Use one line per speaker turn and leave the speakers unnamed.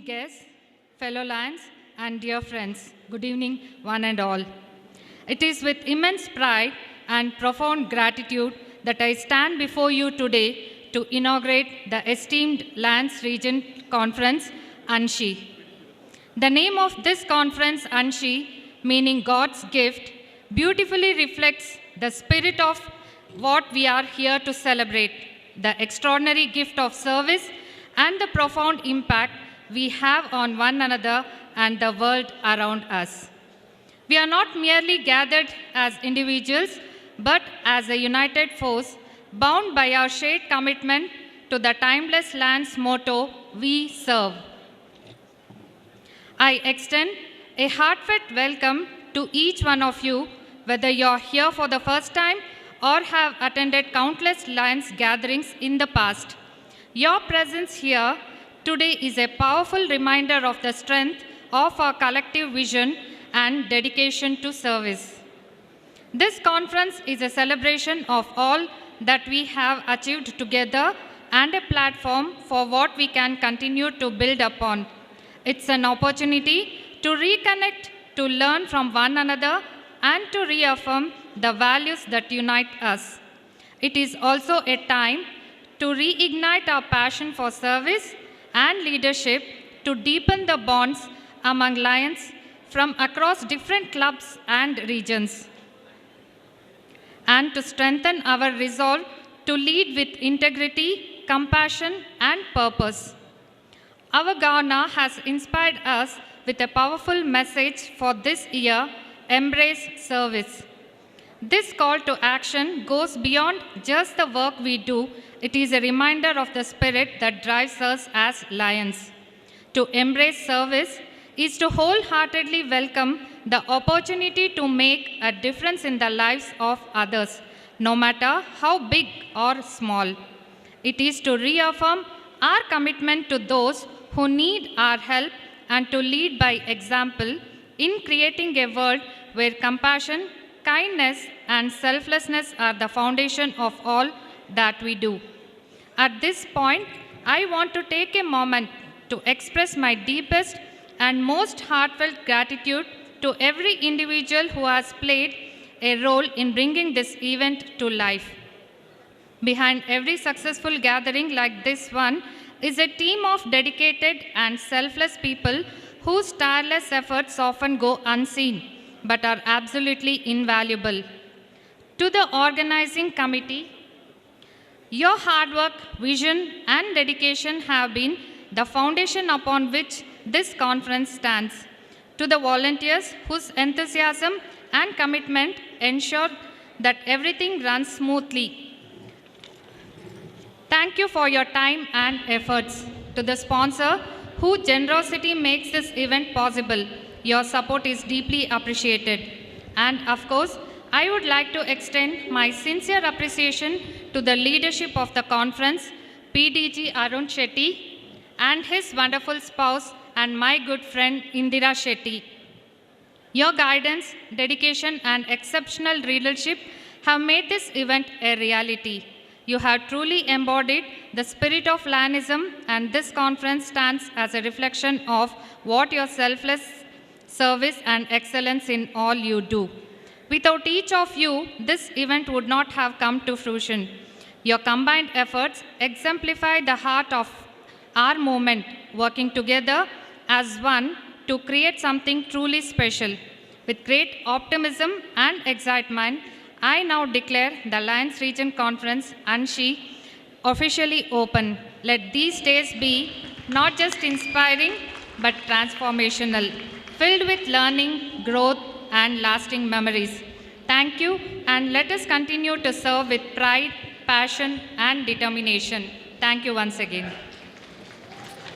esteemed guests, fellow Lions, and dear friends, good evening, one and all. It is with immense pride and profound gratitude that I stand before you today to inaugurate the esteemed Lions Region Conference, ANSHI. The name of this conference, ANSHI, meaning God's gift, beautifully reflects the spirit of what we are here to celebrate, the extraordinary gift of service and the profound impact we have on one another and the world around us. We are not merely gathered as individuals, but as a united force, bound by our shared commitment to the timeless Lions motto, "We serve." I extend a heartfelt welcome to each one of you, whether you're here for the first time or have attended countless Lions gatherings in the past. Your presence here today is a powerful reminder of the strength of our collective vision and dedication to service. This conference is a celebration of all that we have achieved together and a platform for what we can continue to build upon. It's an opportunity to reconnect, to learn from one another, and to reaffirm the values that unite us. It is also a time to reignite our passion for service and leadership, to deepen the bonds among Lions from across different clubs and regions, and to strengthen our resolve to lead with integrity, compassion, and purpose. Our Governor has inspired us with a powerful message for this year, "Embrace Service." This call to action goes beyond just the work we do. It is a reminder of the spirit that drives us as Lions. To embrace service is to wholeheartedly welcome the opportunity to make a difference in the lives of others, no matter how big or small. It is to reaffirm our commitment to those who need our help and to lead by example in creating a world where compassion, kindness, and selflessness are the foundation of all that we do. At this point, I want to take a moment to express my deepest and most heartfelt gratitude to every individual who has played a role in bringing this event to life. Behind every successful gathering like this one is a team of dedicated and selfless people whose tireless efforts often go unseen but are absolutely invaluable. To the organizing committee, your hard work, vision, and dedication have been the foundation upon which this conference stands. To the volunteers whose enthusiasm and commitment ensure that everything runs smoothly, thank you for your time and efforts. To the sponsor whose generosity makes this event possible, your support is deeply appreciated. And of course, I would like to extend my sincere appreciation to the leadership of the conference, PDG Arun Shetty, and his wonderful spouse and my good friend Indira Shetty. Your guidance, dedication, and exceptional leadership have made this event a reality. You have truly embodied the spirit of Lionism, and this conference stands as a reflection of what your selfless service and excellence in all you do. Without each of you, this event would not have come to fruition. Your combined efforts exemplify the heart of our movement, working together as one to create something truly special. With great optimism and excitement, I now declare the Lions Region Conference, ANSHI, officially open. Let these days be not just inspiring, but transformational, filled with learning, growth, and lasting memories. Thank you, and let us continue to serve with pride, passion, and determination. Thank you once again.